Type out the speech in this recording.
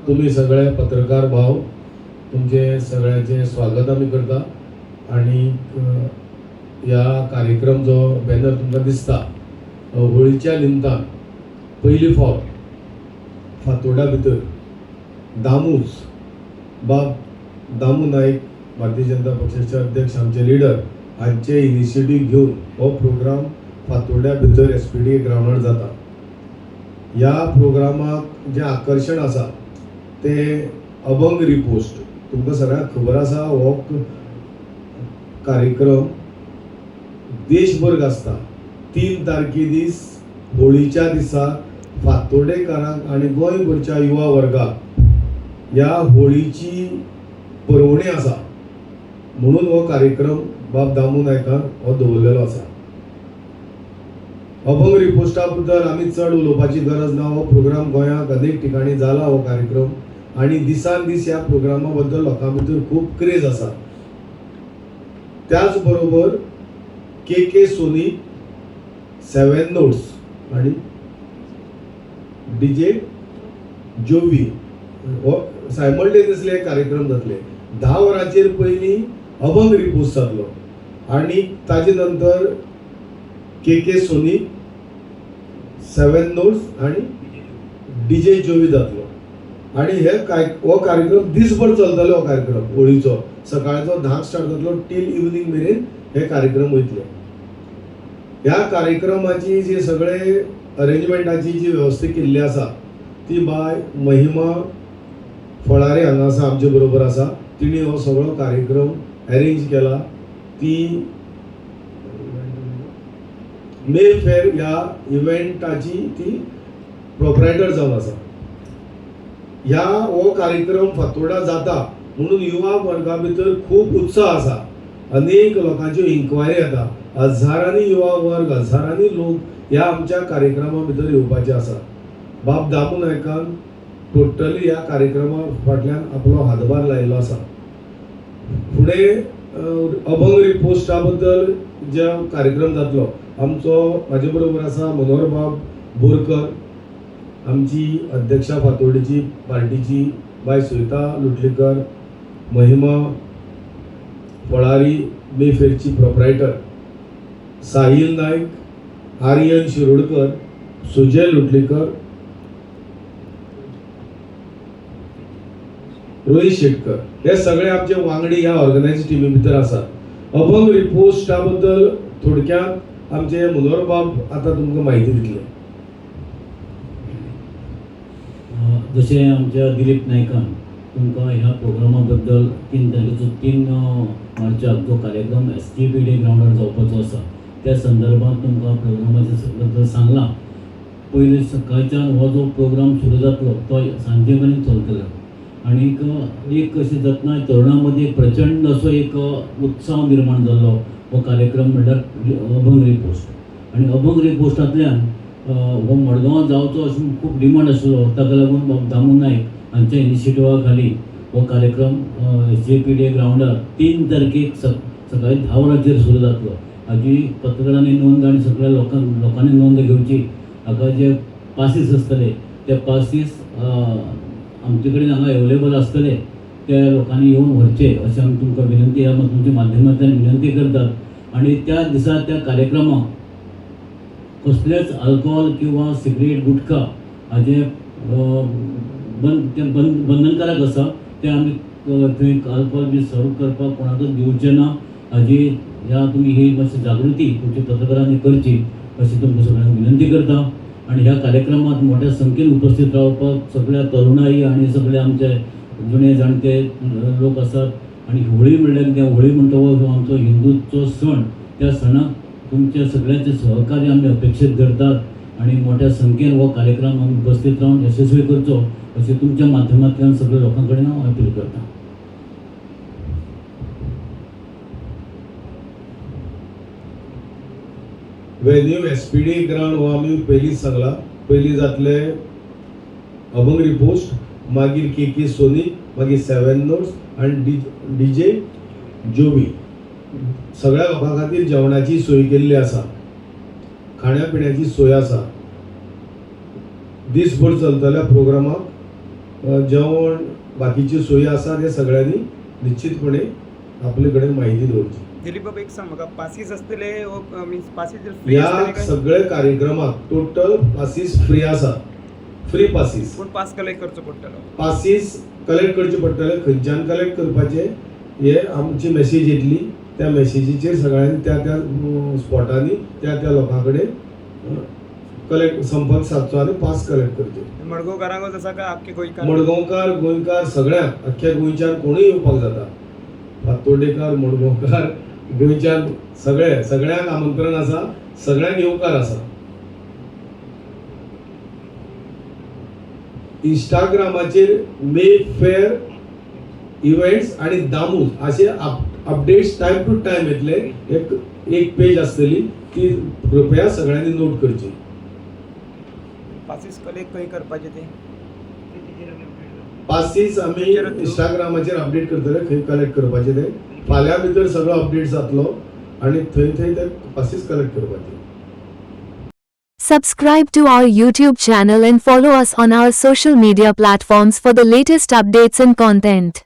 तुम्ही सगळे पत्रकार भाव तुमचे सगळ्यांचे स्वागत आम्ही करता आणि ह्या कार्यक्रम जो बॅनर तुमकां दिसता होळीच्या निमतान पयली फावट फातोर्डा भितर दामूस बाब दामू नाईक भारतीय जनता पक्षाचे अध्यक्ष आमचे लिडर हांचे इनिशिएटीव घेऊन हो प्रोग्राम फातोर्ड्या भितर SPD ग्राउंडार जाता. ह्या प्रोग्रामाक जे आकर्षण आसा ते अभंग रिपोस्ट. तुमकां सगळ्यांक खबर आसा हो कार्यक्रम देशभर गाजता. 3 तारखे दीस होळीच्या दिसा फातोर्डेकारांक आनी गोंयभरच्या युवा वर्गाक ह्या होळीची पर्वणी आसा म्हणून हो कार्यक्रम बाब दामू नायकान हो दवरलेलो आसा. अभंग रिपोस्टा बद्दल आमी चड उलोवपाची गरज ना. हो प्रोग्राम गोंयांत अनेक ठिकाणी जाला हो कार्यक्रम आणि दिसान दीस ह्या प्रोग्रामा बद्दल लोकां भितर खूब क्रेज आसा. त्याच बरोबर KK सोनी 7 नोट्स आणि DJ जोवी हो सायमल्टेनियसली हे कार्यक्रम जातले. 10 वरांचेर पयलीं अभंग रिपोस्ट जातलो आणि ताजे नंतर KK सोनी 7 नोट्स आणि DJ जोवी जातलो आणि हो कार्यक्रम दिसभर चलतलो. हो कार्यक्रम होळीचो सकाळचो 10 स्टार्ट जातलो टील इवनिंग मेरेन हे कार्यक्रम वयतले. ह्या कार्यक्रमाची जी सगळे अरेंजमेंटाची जी वेवस्था केल्ली आसा ती बाय महिमा फळारे हांगा आसा आमचे बरोबर आसा. तिणी हो सगळो कार्यक्रम अरेंज केला. ती मेफेअर ह्या इव्हेंटाची ती प्रोप्रायटर जावन आसा. ह्या हो कार्यक्रम फातोर्डा जाता म्हणून युवा वर्गा भितर खूब उत्साह आसा. अनेक लोकांच्यो इन्क्वायरी येता. हजारांनी युवा वर्ग हजारांनी लोक ह्या आमच्या कार्यक्रमा भितर येवपाचे आसा. बाब दामू नायकान टोटली ह्या कार्यक्रमा फाटल्यान आपलो हातभार लायिल्लो आसा. फुडें अभंग रिपोस्टा बद्दल जे कार्यक्रम जातलो म्हाजे बरोबर आसा मनोहर बाब बोरकर, आमची अध्यक्षा फातोर्डेची पार्टीची बाय श्वेता लोटलीकर, महिमा फळारी मेफेअरची प्रोप्रायटर, साहिल नाईक, आर्यन शिरोडकर, सुजय लोटलीकर, रोहित शेटकर हे सगळे आमचे वांगडी ह्या ऑर्गनायझ टिमी भितर आसात. अभंग रिपोस्टा बद्दल थोडक्यात आमचे मनोहर बाब आता तुमकां म्हायती दितले. जसे आमच्या दिलीप नायकान तुमकां ह्या प्रोग्रामा बद्दल 3 तारखेचो 3 मार्चाक जो कार्यक्रम SPD ग्राउंडार जावपाचो आसा त्या संदर्भात तुमकां प्रोग्रामाच्या बद्दल सांगलां. पयलीं सकाळच्यान हो जो प्रोग्राम सुरू जातलो तो सांजे मेरेन चलतलो आणि एक अशें जातना तरुणां मदीं प्रचंड असो एक उत्साह निर्माण जाल्लो. हो कार्यक्रम म्हणल्यार अभंग रिपोस्ट आणि अभंग रिपोस्टांतल्यान हो मडगांवां जावचो अशें खूब डिमांड आशिल्लो. ताका लागून दामू नायक हांच्या इनिशिएटिवा खाली हो कार्यक्रम SPD ग्राउंडार 3 तारखेक सकाळी 10 वरांचेर सुरू जातलो. हाजी पत्रकारांनी नोंद आनी सगळ्या लोकांनी नोंद घेवची. हाका जे पासीस आसतले ते पासीस आमचे कडेन हांगा अवेलेबल आसतले त्या लोकांनी येवन व्हरचे अशें आमी तुमकां विनंती तुमच्या माध्यमांतल्यान विनंती करतात. आणि त्या दिसा त्या कार्यक्रमाक कसलेच अल्कोहोल किंवा सिगरेट गुटखा हाजे बंधनकारक आसा. ते आमी थंय अल्कोहोल बी सर्व करपाक कोणाकच दिवचे ना. हाजी ह्या तुमी ही मातशी जागृती तुमच्या पत्रकारांनी करची अशी तुमकां सगळ्यांक विनंती करता. आणि ह्या कार्यक्रमात मोठ्या संख्येन उपस्थित रावपाक सगळ्या तरुणाई आणि सगळे आमचे जुने जाणते लोक आसात. आणि होळी म्हणल्यार कितें, होळी म्हणटा हो आमचो हिंदूचो सण. त्या सणाक तुमच्या सगळ्यांचे सहकार्य आमी अपेक्षीत धरतात आणि मोठ्या संख्येन हो कार्यक्रम आमी उपस्थित रावन यशस्वी करचो अशें तुमच्या माध्यमांतल्यान सगळ्या लोकां कडेन हांव अपील करता. वेन्यू SPD ग्राउंड हो आमी पयलींच सांगला. पयलीं जातले अभंग रिपोस्ट, मागीर KK सोनी, मागीर 7 नोट्स आनी DJ जोवी. सगळ्या लोकां खातीर जेवणाची सोय केल्ली आसा, खाण्या पिण्याची सोय आसा. दिसभर चलतल्या प्रोग्रामाक जेवण बाकीची सोयी आसा ते सगळ्यांनी निश्चितपणे आपले कडेन माहिती दवरची. दिलीप बाबा एक सांग म्हाका पासीस आसतले मीन्स पासीस फ्री ह्या आसतले काय सगळे कार्यक्रमाक टोटल पासीस फ्री आसा, फ्री पासीस. पूण पास कलेक्ट करचो पडटलो. पासीस कलेक्ट करचे पडटले. खंयच्यान कलेक्ट करपाचे हे आमची मेसेज येतली. त्या मेसेजीचेर सगळ्यांनी त्या त्या स्पॉटांनी त्या लोकां कडेन कलेक्ट संपर्क साधचो आनी पास कलेक्ट करचे. मडगांवकारांक आसा काय आख्खे गोंयकार? मडगांवकार गोंयकार सगळ्यांक अख्ख्या गोंयच्यान कोणूय येवपाक जाता. फातोर्डेकार मडगांवकार गोंयच्यान सगळ्यांक आमंत्रण आसा, सगळ्यांक येवकार आसा. इंस्टाग्रामाचेर मे फेअर इव्हेंट्स आणि दामूज असे अपडेट्स टाइम टू टाइम येतले. एक पेज आसतली ती कृपया सगळ्यांनी नोट करची. पासीस कलेक्ट खंय करपाचे ते? पासीस आमी इंस्टाग्रामाचेर अपडेट करतले खंय कलेक्ट करपाचे ते. फाल्यां भितर सगळो अपडेट जातलो आणि थंय ते पासीस कलेक्ट करपाचे. Subscribe to our YouTube channel and follow us on our social media platforms for the latest updates and content.